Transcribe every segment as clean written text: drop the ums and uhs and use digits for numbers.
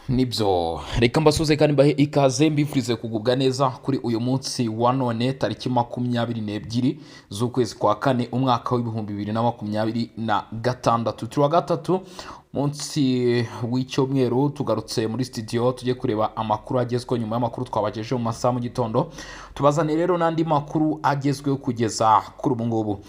nibyo reka mbasuze kandi mbahe ikaze mbifurize kugubwa neza kuri uyu munsi wa none tariki 22 z'ukwezi kwa kane umwaka w'ibihumbi 2026 turi wa gatatu munsi w'icyumweru tugarutse muri studio tujye kureba amakuru agezweho nyuma y'amakuru twabagejeje mu masaha mu gitondo tubazane rero n'andi makuru agezweho kugeza kuri ubu ngubu.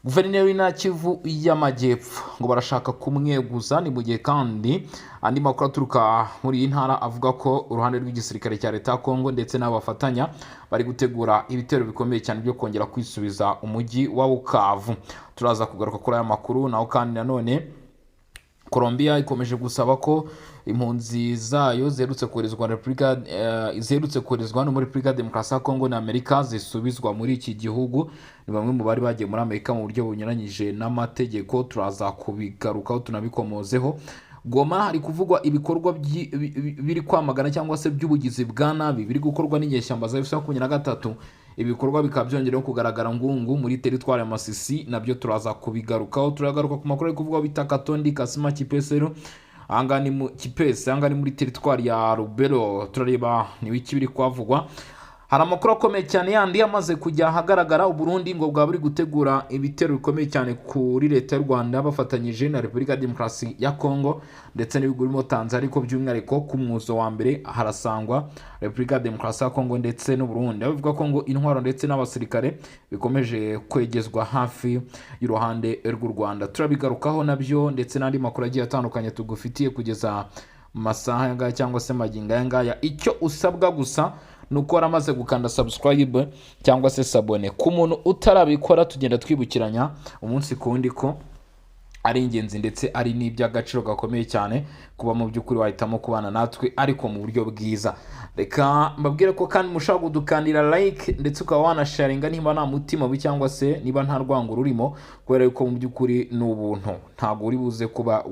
Guverineri w'Intara Kivu y'Amajyepfo ngo barashaka kumweguza, ni mu gihe kandi andi makuru aturuka muri iyi ntara avuga ko uruhande rw'igisirikare cya leta ya Kongo ndetse n'abafatanya bari gutegura ibitero bikomeye cyane byo kongera kwisubiza umujyi wa Bukavu. Turaza kugaruka kuri aya makuru. Naho kandi nanone Colombia ikomeje gusaba ko impunzi zayo zerutse koherezwa no muri Repubulika Demokarasi ya Kongo na Amerika zisubizwa muri iki gihugu. Ni bamwe mu bari bagiye muri Amerika mu buryo bunyuranyije n'amategeko. Turaza kubigarukaho tunabikomozeho. Goma hari kuvugwa ibikorwa biri kwamagana cyangwa se by'ubugizi bwa nabi biri gukorwa n'inyeshyamba za M23. Ibikorwa bikaba byongereho kugaragara ngungu muri teritwari ya Masisi, nabyo turaza kubigarukaho. Turagaruka ku makuru ari kuvugwa bita Katondi Kasima Kipesero angani mu Kipese angani muri teritwari ya Rubero. Turareba ni wiki biri kwavugwa. Hari amakuru akomeye cyane yandi yamaze kujya ahagaragara. Uburundi ngo bwa buri gutegura ibitero bikomeye cyane kuri leta y'u Rwanda bafatanyije na Repubulika Demokarasi ya Kongo ndetse n'ibihugu birimo Tanzania, ariko by'umwihariko ku mwuzo wa mbere harasangwa Repubulika Demokarasi ya Kongo ndetse n'u Burundi. Bavuga ko ngo intwaro ndetse n'abasirikare bikomeje kwegezwa hafi y'uruhande rw'u Rwanda. Turabigarukaho nabyo ndetse n'andi makuru agiye atandukanye tugufitiye kugeza mu masaha yangaya cyangwa se magingo yangaya. Icyo usabwa gusa nuko waramaze gukanda subscribe cyangwa se sabone. Ku muntu utarabikora tugenda twibukiranya umunsi kundi ko ari ingenzi ndetse ari n'iby'agaciro gakomeye cyane kuba mu by'ukuri wahitamo kubana natwe ariko mu buryo bwiza. Reka mbabwire ko kandi mushaka kudukandira like ndetse ukaba wanasharinga niba nta mutima mubi cyangwa se niba nta rwango rurimo, kubera yuko mu by'ukuri ni ubuntu, ntabwo uri buze kuba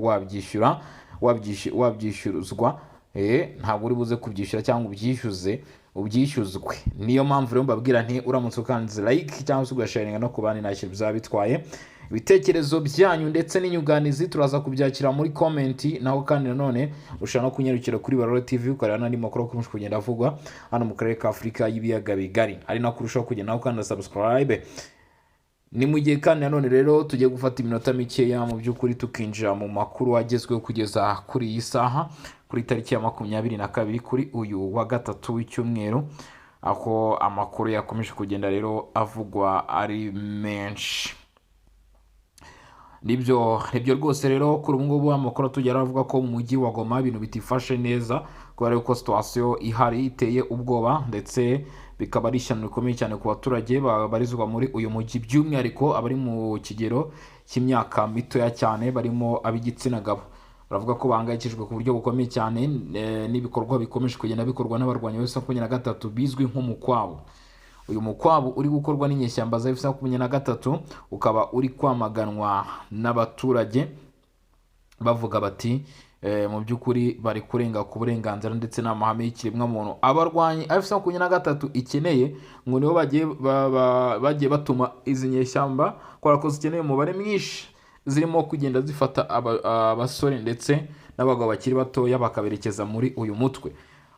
wabyishyuruzwa, ntabwo uri buze kubyishyura cyangwa ubyishyuzwe. Niyo mpamvu rero mbabwira nti uramutse ukanze like cyangwa se ugasharinga no kubana ntacyo bizaba bitwaye. Ibitekerezo byanyu ndetse n'inyunganizi turaza kubyakira muri comment. Naho kandi nanone ushaka no kunyarukira kuri Barore TV ukareba n'andi makuru akomeje kugenda avugwa hano mu karere ka Afurika y'ibiyaga bigari, ari nako urushaho kugenda naho kandi subscribe. Ni mu gihe kandi nanone rero tugiye gufata iminota mikeya mu by'ukuri tukinjira mu makuru agezweho kugeza kuri iyi saha, kuri tariki ya 22 kuri uyu wa gatatu w'icyumweru, aho amakuru yakomeje kugenda rero avugwa ari menshi. Nibyo rwose rero kuri ubu ngubu amakuru tugera avuga ko mu mujyi wa Goma ibintu bitifashe neza, kubera ko situation ihari iteye ubwoba ndetse bikaba ari ishyano rikomeye cyane ku baturage babarizwa muri uyu mujyi, by'umwihariko abari mu kigero cy'imyaka mitoya cyane barimo ab'igitsina gabo. Baravuga ko bahangayikishijwe ku buryo bukomeye cyane n'ibikorwa bikomeje kugenda bikorwa n'abarwanyi ba M23 bizwi nk'umukwabu. Uyu mukwabu uri gukorwa n'inyeshyamba za M23 ukaba uri kwamaganwa n'abaturage bavuga bati mu by'ukuri bari kurenga ku burenganzira ndetse n'amahame y'ikiremwa muntu. Abarwanyi M23 ikeneye ngo nibo bagiye batuma izi nyeshyamba kubera ko zikeneye umubare mwinshi, zirimo kugenda zifata abasore ndetse n'abagabo bakiri batoya bakaberekeza muri uyu mutwe.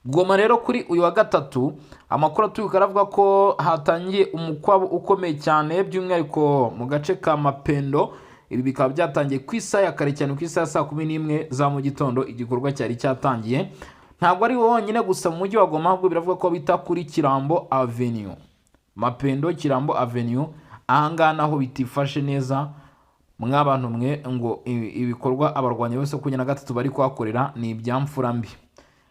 Goma rero kuri uyu wa gatatu amakuru aturuka aravuga ko hatangiye umukwabo ukomeye cyane, by'umwihariko mu gace ka Mapendo. Ibi bikaba byatangiye ku isaha ya kare cyane, ku isaha ya 11 za mu gitondo igikorwa cyari cyatangiye. Ntabwo ari wonyine gusa mu mujyi wa Goma, ahubwo biravuga ko bita kuri Kirambo Avenue, Mapendo Kirambo Avenue. Ahanga naho bitifashe neza mw'abantu mwe ngo ibikorwa abarwanya bose ku 23 bari kwakorera ni ibyamfura mbi.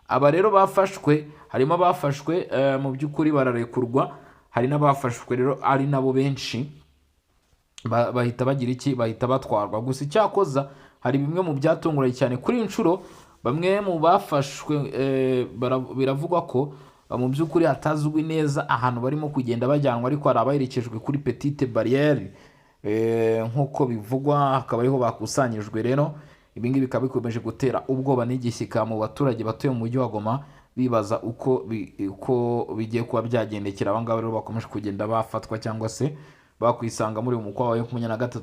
Aba rero bafashwe, harimo bafashwe mu by'ukuri bararekurwa, hari n'abafashwe rero ari nabo benshi bahita bagira iki, bahita batwarwa. Gusa icyakoza hari bimwe mu byatunguranye cyane kuri inshuro. Bamwe mu bafashwe biravugwa ko mu by'ukuri hatazwi neza ahantu barimo kugenda bajyanwa, ariko hari abaherekejwe kuri Petite Barriere nk'uko bivugwa, hakaba ariho bakusanyijwe. Rero ibingibi bikaba bikomeje gutera ubwoba n'igishyika mu baturage batuye mu mujyi wa Goma, bibaza uko bigiye kuba byagendekera abangaba rero bakomeje kugenda bafatwa cyangwa se bakwisanga muri uyu mukwa wa M23.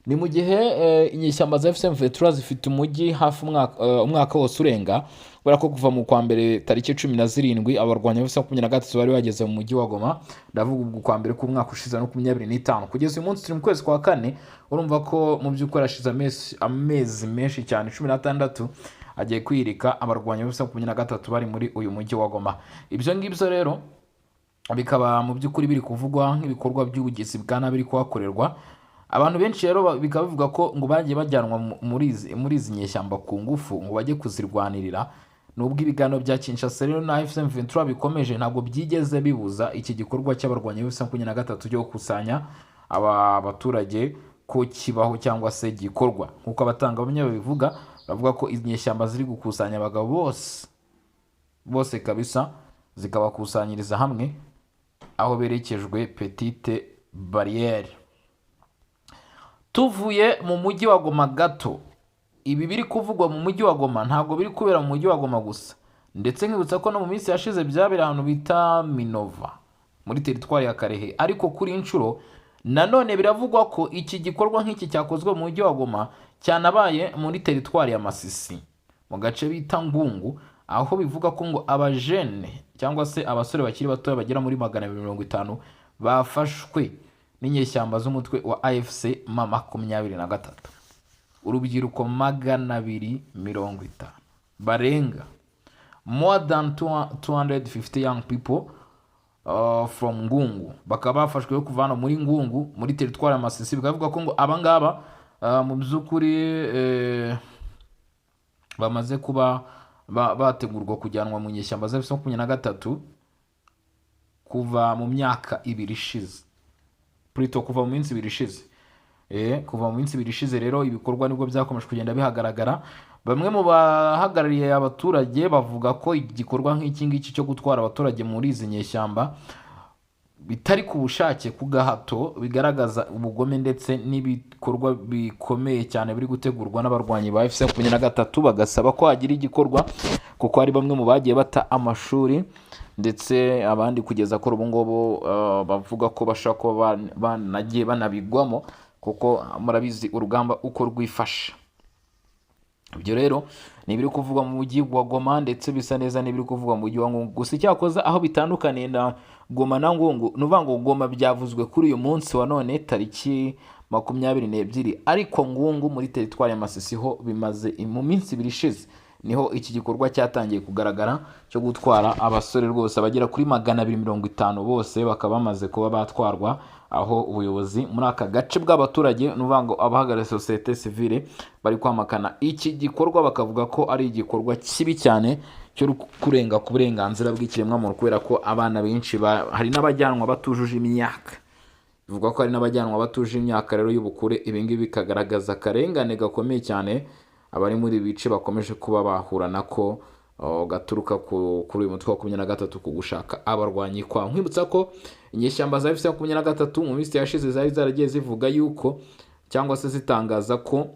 ni mu gihe inyeshyamba za FCM23 zifite umujyi hafi umwaka wose urenga, kubera ko kuva mu kwa mbere tariki 17 abarwanya ba FCM23 bari bageze mu mujyi wa Goma. Ndavuga ubwo kwa mbere k'umwaka ushize no 2025 kugeza uyu munsi turi mu kwezi kwa kane. Urumva ko mu by'ukuri ashize amezi menshi cyane 16 agiye kwirika abarwanya ba FCM23 bari muri uyu mujyi wa Goma. Ibyo ngibyo rero bikaba mu by'ukuri biri kuvugwa nk'ibikorwa by'ubugizi bwa nabi biri kuhakorerwa. Abantu benshi rero bikaba bivuga ko ngo bagiye bajyanwa muri izi nyeshyamba ku ngufu ngo bajye kuzirwanirira. Nubwo ibiganiro bya Kinshasa rero na FCM23 bikomeje, ntabwo byigeze bibuza iki gikorwa cy'abarwanya ba FCM23 cyo gukusanya aba baturage ko kibaho cyangwa se gikorwa. Nkuko abatangabuhamya babivuga, bavuga ko izi nyeshyamba ziri gukusanya abagabo bose kabisa, zikabakusanyiriza hamwe aho berekejwe Petite Barriere. Tuvuye mu mujyi wa Goma gato, ibi biri kuvugwa mu mujyi wa Goma ntabwo biri kubera mu mujyi wa Goma gusa, ndetse nkibutsa ko no mu minsi yashize byabera ahantu bita Minova muri teritwari ya Karehe. Ariko kuri inshuro nanone biravugwa ko iki gikorwa nk'iki cyakozwe mu mujyi wa Goma cyanabaye muri teritwari ya Masisi mu gace bita Ngungu, aho bivuga ko ngo abajene cyangwa se abasore bakiri bato bagera muri 250 bafashwe n'inyeshyamba z'umutwe wa AFC M23. Urubyiruko 250 barenga, more than 250 young people from Ngungu bakaba bafashwe kuva hano muri Ngungu muri teritwari ya Masisi. Bikavuga ko ngo abangaba mu by'ukuri bamaze kuba bategurwa kujyanwa mu nyeshyamba za FCM23 kuva mu myaka 2 ishize, kuva mu minsi 2 ishize. Kuva mu minsi 2 ishize rero ibikorwa nibwo byakomeje kugenda bihagaragara. Bamwe mu bahagarariye abaturage bavuga ko igikorwa nk'iki ngiki cyo gutwara abaturage muri izi nyeshyamba bitari ku bushake, ku gahato, bigaragaza ubugome ndetse n'ibikorwa bikomeye cyane biri gutegurwa n'abarwanyi ba FCM23. Bagasaba ko hagira igikorwa kuko hari bamwe mu bagiye bata amashuri, ndetse abandi kugeza ko ubu ngubu bavuga ko bashaka kuba banagiye banabigwamo, kuko murabizi urugamba uko rwifasha. Ibyo rero ni biri kuvugwa mu mujyi wa Goma, ndetse bisa neza ni biri kuvugwa mu mujyi wa Ngungu. Gusa icyakoza aho bitandukaniye na Goma na Ngungu, nuvuga ngo Goma byavuzwe kuri uyu munsi wa none tariki 22, ariko Ngungu muri teritwari ya Masisi ho bimaze mu minsi 2 ishize niho iki gikorwa cyatangiye kugaragara cyo gutwara abasore rwose bagera kuri 250 bose bakaba bamaze kuba batwarwa, aho ubuyobozi muri aka gace bw'abaturage nuvuga ngo abahagarariye societe civile bari kwamakana iki gikorwa, bakavuga ko ari igikorwa kibi cyane cyo kurenga ku burenganzira bw'ikiremwamuntu, kubera ko abana benshi hari n'abajyanwa batujuje imyaka. Bivuga ko hari n'abajyanwa batuje imyaka rero y'ubukure. Ibi ngibi bikagaragaza akarengane gakomeye cyane abari muri bice bakomeje kuba bahura nako gaturuka kuri uyu mutwe wa 23 ku gushaka abarwanyi kwa. Nkwibutsa ko inyeshyamba za FCM23 mu minsi yashize zari zaragiye zivuga yuko cyangwa se zitangaza ko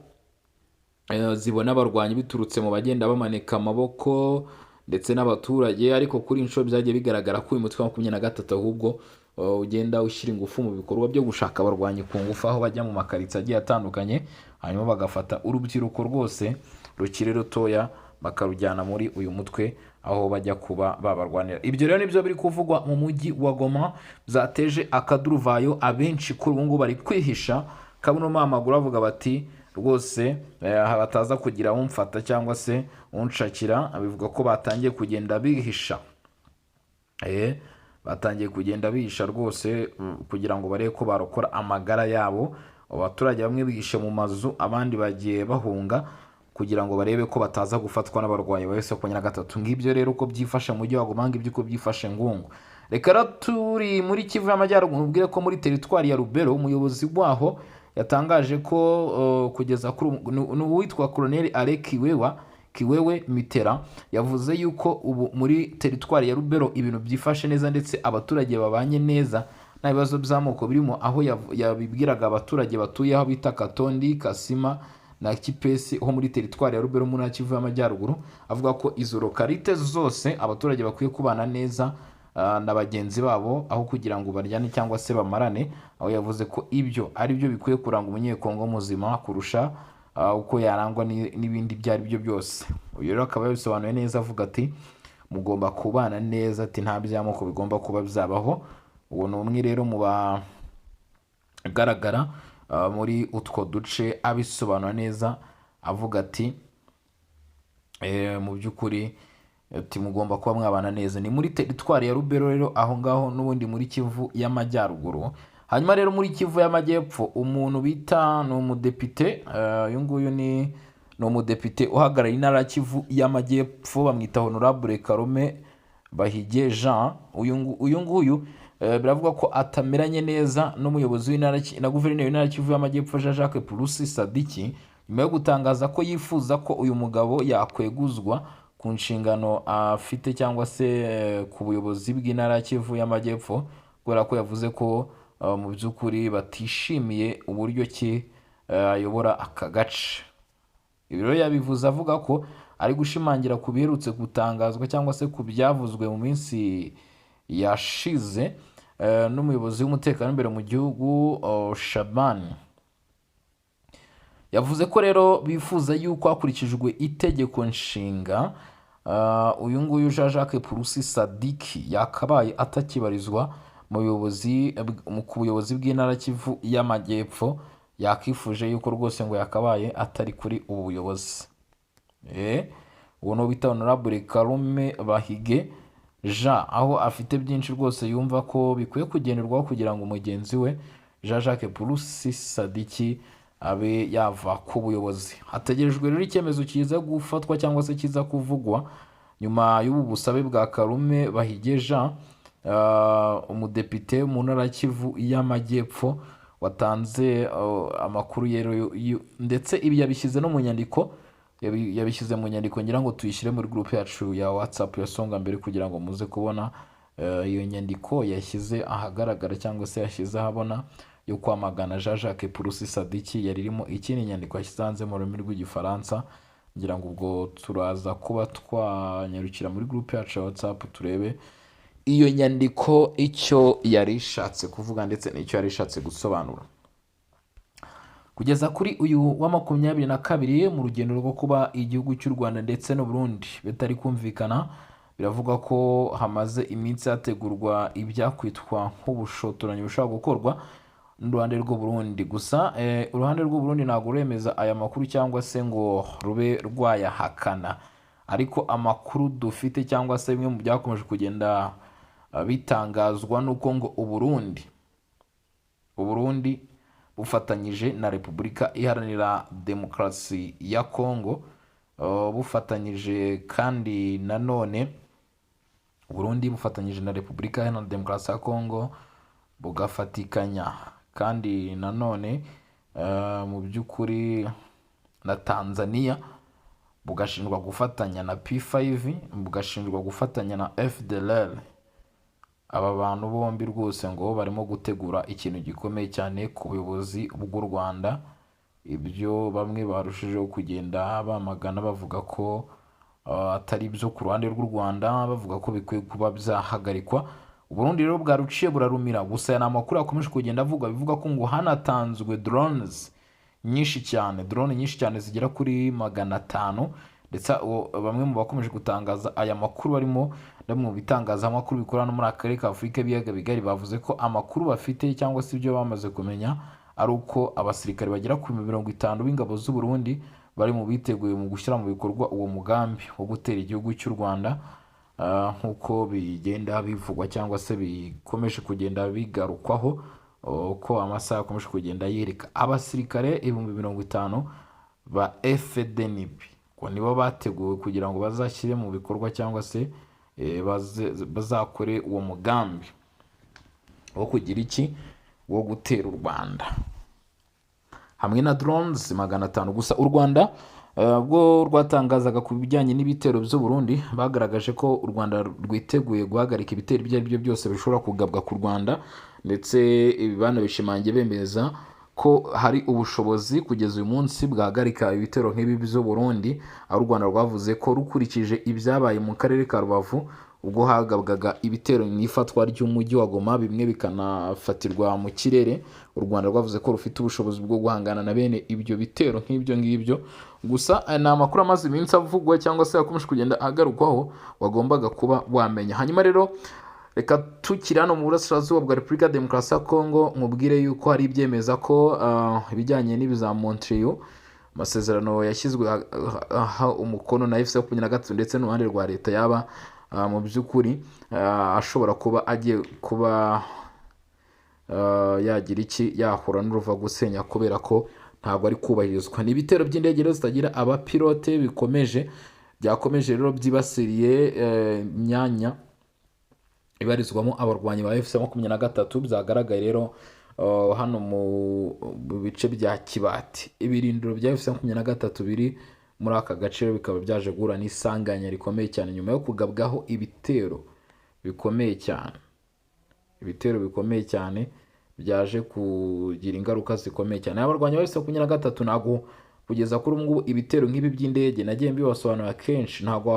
zibona abarwanyi biturutse mu bagenda bamanika amaboko ndetse n'abaturage, ariko kuri inshuro byagiye bigaragara ko uyu mutwe wa 23 ahubwo ugenda ushyira ingufu mu bikorwa byo gushaka abarwanyi ku ngufu, aho bajya mu makaritsa agiye atandukanye, hanyuma bagafata urubyiruko rwose rukiri rutoya bakarujyana muri uyu mutwe aho bajya kuba babarwanira. Ibyo rero nibyo biri kuvugwa mu mujyi wa Goma, byateje akaduruvayo. Abenshi kuri ubu ngubu bari kwihisha kabuno mamaguru bavuga bati rwose bataza kugira umfata cyangwa se unshakira. Abivuga ko batangiye kugenda bihisha, batangiye kugenda bihisha rwose kugira ngo barebe ko barokora amagara yabo. Abaturage bamwe bihishe mu mazu, abandi bagiye bahunga kugira ngo barebe ko bataza gufatwa n'abarwayi ba FCM23. Ngibyo rero uko byifashe mu mujyi wa Goma, ngibyo uko byifashe Ngungu. Reka turi muri Kivu y'Amajyaruguru, ubwire ko muri teritwari ya Rubero umuyobozi waho yatangaje ko kugeza kuri uwitwa Colonel Aleki Kiwewe Mitera yavuze yuko ubu muri teritwari ya Rubero ibintu byifashe neza, ndetse abaturage babanye neza nta bibazo by'amoko birimo, aho yabibwiraga abaturage batuye aho bita Katondi, Kasima na Kipesi ho muri teritwari ya Rubero muri Kivu y'Amajyaruguru. Avuga ko izo lokalite zose abaturage bakwiye kubana neza na bagenzi babo aho kugira ngo baryane cyangwa se bamarane, aho yavuze ko ibyo ari byo bikwiye kuranga umunyekongo muzima kurusha uko yarangwa n'ibindi ibyo ari byo byose. Uyu rero akaba yabisobanuye neza avuga ati mugomba kubana neza, ati nta by'amoko bigomba kuba byabaho. Uwo ni umwe rero mu bagaragara muri utwo duce abisobanura neza avuga ati mu by'ukuri ati mugomba kuba mwabana neza. Ni muri teritwari ya Rubero rero aho ngaho n'ubundi muri Kivu y'Amajyaruguru. Hanyuma rero muri Kivu y'Amajyepfo umuntu bita ni umudepite, uyu nguyu ni umudepite uhagarariye intara ya Kivu y'Amajyepfo, bamwita Honorable Karume Bahige Jean. Uyu nguyu biravuga ko atameranye neza n'umuyobozi w'intara na guverineri w'intara ya Kivu y'Amajyepfo Jean Jacques Purusi Sadiki, nyuma yo gutangaza ko yifuza ko uyu mugabo yakweguzwa ku nshingano afite cyangwa se ku buyobozi bw'intara ya Kivu y'Amajyepfo, kubera ko yavuze ko mu by'ukuri batishimiye uburyo ki ayobora aka gace. Ibi rero yabivuze avuga ko ari gushimangira ku biherutse gutangazwa cyangwa se ku byavuzwe mu minsi yashize n'umuyobozi w'umutekano imbere mu gihugu Shabani. Yavuze ko rero bifuza yuko hakurikijwe itegeko nshinga uyu nguyu Jean Jacques Purusi Sadiki yakabaye atakibarizwa ku buyobozi bw'intara Kivu y'Amajyepfo. Yakifuje yuko rwose ngo yakabaye atari kuri ubu buyobozi. Uwo no bita Honorable Karume Bahige Jean, aho afite byinshi rwose yumva ko bikwiye kugenderwaho kugira ngo umugenzi we Jean Jacques Purusi Sadiki abe yava ku buyobozi. Hategerejwe rero icyemezo kiza gufatwa cyangwa se kiza kuvugwa nyuma y'ubu busabe bwa Karume Bahige Jean, umudepite mu ntara Kivu y'Amajyepfo watanze amakuru ndetse ibi yabishyize no mu nyandiko, yabishyize mu nyandiko ngira ngo tuyishyire muri groupe yacu ya WhatsApp ya Songa Mbere kugira ngo muze kubona iyo nyandiko yashyize ahagaragara cyangwa se yashyize ahabona yo kwamagana Jean Jacques Purusi Sadiki. Yari irimo ikindi nyandiko yashyize hanze mu rurimi rw'Igifaransa, ngira ngo ubwo turaza kuba twanyarukira muri groupe yacu ya WhatsApp turebe iyo nyandiko icyo yari ishatse kuvuga ndetse n'icyo yari ishatse gusobanura. Kugeza kuri uyu wa 22 mu rugendo rwo kuba igihugu cy'u Rwanda ndetse n'u Burundi bitari kumvikana, biravuga ko hamaze iminsi hategurwa ibyakwitwa nk'ubushotoranyi bushobora gukorwa n'uruhande rw'u Burundi. Gusa uruhande rw'u Burundi ntabwo ruremeza aya makuru cyangwa se ngo rube rwayahakana, ariko amakuru dufite cyangwa se bimwe mu byakomeje kugenda bitangazwa nuko ngo Uburundi bufatanyije na Repubulika Iharanira Demokarasi ya Kongo, bufatanyije kandi nanone Burundi bufatanyije na Repubulika Iharanira Demokarasi ya Kongo bugafatikanya kandi nanone mu by'ukuri na Tanzania, bugashinjwa gufatanya na P5, bugashinjwa gufatanya na FDLR. Aba bantu bombi rwose ngo barimo gutegura ikintu gikomeye cyane ku buyobozi bw'u Rwanda. Ibyo bamwe barushijeho kugenda bamagana bavuga ko atari byo ku ruhande rw'u Rwanda, bavuga ko bikwiye kuba byahagarikwa. Uburundi rero bwaruciye burarumira. Gusa aya makuru akomeje kugenda bivuga ko ngo hanatanzwe drone nyinshi cyane zigera kuri 500, ndetse bamwe mu bakomeje gutangaza aya makuru barimo mu bitangazamakuru bikorana muri akarere ka Afurika y'ibiyaga bigari, bavuze ko amakuru bafite cyangwa se ibyo bamaze kumenya ari uko abasirikare bagera ku 50 b'ingabo z'u Burundi bari mu biteguye mu gushyira mu bikorwa uwo mugambi wo gutera igihugu cy'u Rwanda, nk'uko bigenda bivugwa cyangwa se bikomeje kugenda bigarukwaho ko amasaha akomeje kugenda yereka. Abasirikare 50 ba FDNB ko nibo bateguwe kugira ngo bazashyire mu bikorwa cyangwa se bazakore uwo mugambi wo kugira wo gutera u Rwanda hamwe na drones 500. Gusa u Rwanda bwo rwatangazaga ku bijyanye n'ibitero by'u Burundi, bagaragaje ko u Rwanda rwiteguye guhagarika ibitero ibyo ari byo byose bishobora kugabwa ku Rwanda, ndetse ibibana bishimangiye bemeza ko hari ubushobozi kugeza uyu munsi bwahagarika ibitero nk'ibi by'u Burundi, aho u Rwanda rwavuze ko rukurikije ibyabaye mu karere ka Rubavu ubwo hagabwaga ibitero mu ifatwa ry'umujyi wa Goma, bimwe bikanafatirwa mu kirere. U Rwanda rwavuze ko rufite ubushobozi bwo guhangana na bene ibyo bitero nk'ibyo ngibyo. Gusa ni amakuru amaze iminsi avugwa cyangwa se yakomeje kugenda agarukwaho wagombaga kuba wamenya. Hanyuma rero reka tukiri hano mu burasirazuba bwa Repubulika ya Demokarasi ya Kongo, mubwire yuko hari ibyemeza ko ibijyanye n'ibiza Montreal, amasezerano yashyizwe umukono na FC23 ndetse n'uruhande rwa leta yaba mu by'ukuri ashobora kuba agiye kuba yagira iki, yahura n'uruva gusenya kubera ko ntabwo ari kubahirizwa. Ni ibitero by'indege rero zitagira abapilote byakomeje rero byibasiriye imyanya ibarizwamo abarwanyi ba FC23. Byagaragaye rero hano mu bice bya Kibati. Ibirindiro bya FC23 biri muri aka gace bikaba byaje guhura n'isanganya rikomeye cyane nyuma yo kugabwaho ibitero bikomeye cyane byaje kugira ingaruka zikomeye cyane. Abarwanyi ba FC23 ntabwo kugeza kuri ubu ngubu ibitero nk'ibi by'indege nagiye mbibasobanura kenshi, ntabwo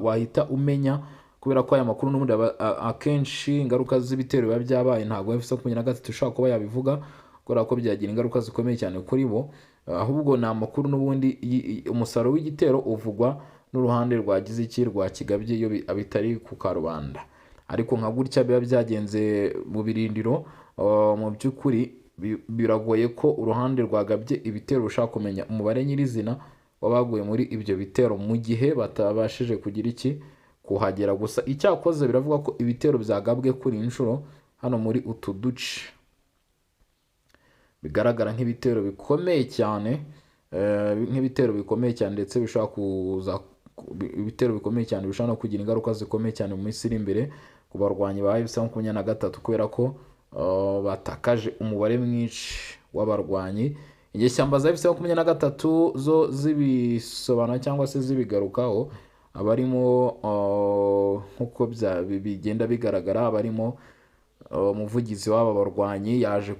wahita umenya kubera ko aya makuru n'ubundi akenshi ingaruka z'ibitero biba byabaye ntabwo FC23 ushobora kuba yabivuga kubera ko byagira ingaruka zikomeye cyane kuri bo, ahubwo ni amakuru n'ubundi umusaruro w'igitero uvugwa n'uruhande rwagize iki, rwa kigabye iyo bitari ku karubanda. Ariko nka gutya biba byagenze mu birindiro, mu by'ukuri biragoye ko uruhande rwagabye ibitero rushaka kumenya umubare nyirizina w'abaguye muri ibyo bitero mu gihe batabashije kugira iki, kuhagera. Gusa icyakoze biravuga ko ibitero byagabwe kuri inshuro hano muri utu duce bigaragara nk'ibitero bikomeye cyane, ndetse bishobora kuza ibitero bikomeye cyane bishobora no kugira ingaruka zikomeye cyane mu minsi iri imbere ku barwanyi ba FC23 kubera ko batakaje umubare mwinshi w'abarwanyi. Inyeshyamba za FC23 zo zibisobanura cyangwa se zibigarukaho, abarimo nk'uko bigenda bigaragara, abarimo umuvugizi w'aba barwanyi yaje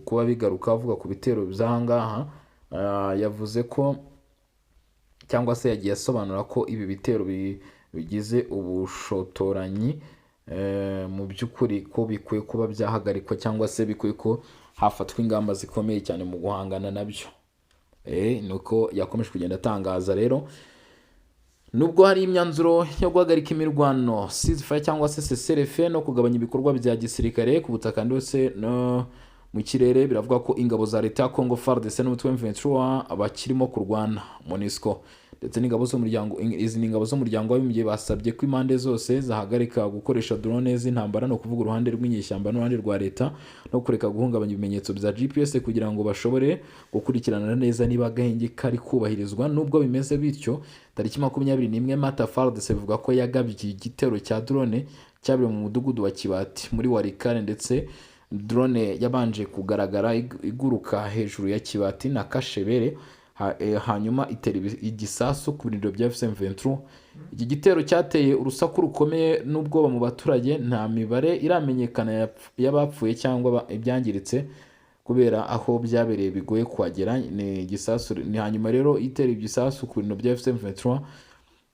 kuba bigaruka avuga ku bitero by'ahangaha. Yavuze ko cyangwa se yagiye asobanura ko ibi bitero bigize ubushotoranyi mu by'ukuri ko bikwiye kuba byahagarikwa cyangwa se bikwiye ko hafatwa ingamba zikomeye cyane mu guhangana nabyo. Nuko yakomeje kugenda atangaza rero. Nubwo hari imyanzuro yo guhagarika imirwano ceasefire cyangwa se cessez-le-feu no kugabanya ibikorwa bya gisirikare ku butaka ndetse no mu kirere, biravuga ko ingabo za leta ya Congo FARDC n'umutwe M23 bakirimo kurwana. MONUSCO ndetse n'ingabo z'umuryango w'abibumbye basabye ko impande zose zahagarika gukoresha drone z'intambara, no kuvuga uruhande rw'inyeshyamba n'uruhande rwa leta, no kureka guhungabanya ibimenyetso bya GPS kugira ngo bashobore gukurikirana neza niba agahenge kari kubahirizwa. Nubwo bimeze bityo, tariki 21 Mata FARDC bivuga ko yagabye igitero cya drone cyabereye mu mudugudu wa Kibati muri Walikale, ndetse drone yabanje kugaragara iguruka hejuru ya Kibati na Kashebere, hanyuma itera igisasu ku birindiro bya FC23. Iki gitero cyateye urusaku rukomeye n'ubwoba mu baturage. Nta mibare iramenyekana y'abapfuye cyangwa ibyangiritse kubera aho byabereye bigoye kuhagera. Ni igisasu, ni hanyuma rero itera igisasu ku birindiro bya FC23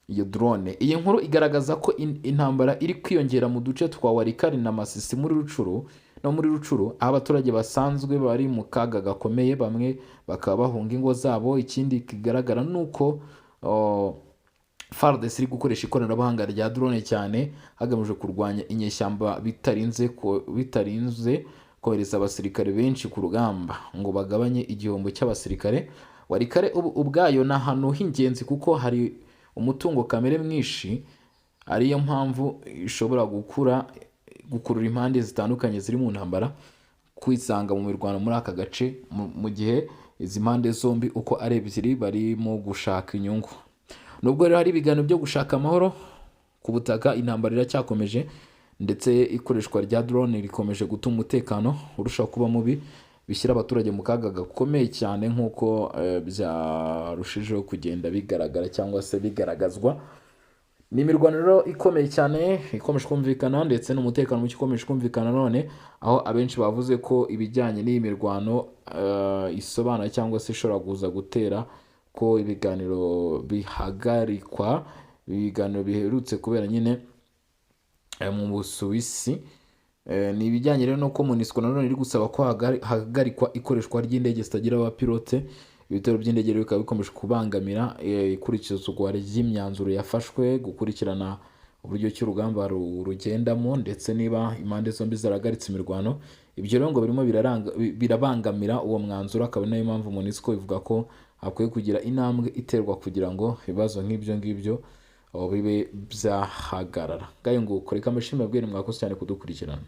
iyo drone. Iyi nkuru igaragaza ko intambara iri kwiyongera mu duce twa Walikale na Masisi muri Rucuru aho abaturage basanzwe bari mu kaga gakomeye, bamwe bakaba bahunga ingo zabo. Ikindi kigaragara nuko FARDC iri gukoresha ikoranabuhanga rya drone cyane hagamijwe kurwanya inyeshyamba bitarinze kohereza abasirikare benshi ku rugamba ngo bagabanye igihombo cy'abasirikare. Walikale ubwayo ni ahantu h'ingenzi kuko hari umutungo kamere mwinshi, ariyo mpamvu ishobora gukurura impande zitandukanye ziri mu ntambara kwisanga mu mirwano muri aka gace, mu gihe izi mpande zombi uko ari ebyiri barimo gushaka inyungu. Nubwo rero hari ibiganiro byo gushaka amahoro ku butaka, intambara iracyakomeje ndetse ikoreshwa rya drone rikomeje gutuma umutekano urushaho kuba mubi, bishyira abaturage mu kaga gakomeye cyane nk'uko byarushijeho kugenda bigaragara cyangwa se bigaragazwa. Ni imirwano rero ikomeye cyane ikomeje kumvikana, ndetse n'umutekano muke ukomeje kumvikana none, aho abenshi bavuze ko ibijyanye n'iyi mirwano isobanura cyangwa se ishobora kuza gutera ko ibiganiro bihagarikwa. Ibiganiro biherutse kubera nyine mu Busuwisi. Ni ibijyanye rero nuko MONUSCO nanone iri gusaba ko hahagarikwa ikoreshwa ry'indege zitagira abapilote. Ibitero by'indege rero bikaba bikomeje kubangamira ikurikizwa ry'imyanzuro yafashwe, gukurikirana uburyo ki urugamba rugendamo ndetse niba impande zombi zarahagaritse imirwano. Ibyo rero ngo birimo birabangamira uwo mwanzuro, akaba nayo mpamvu MONUSCO ivuga ko hakwiye kugira intambwe iterwa kugira ngo ibibazo nk'ibyo ngibyo bibe byahagarara. Ngayo ngo reka mbashimire mwebwe mwakoze cyane kudukurikirana.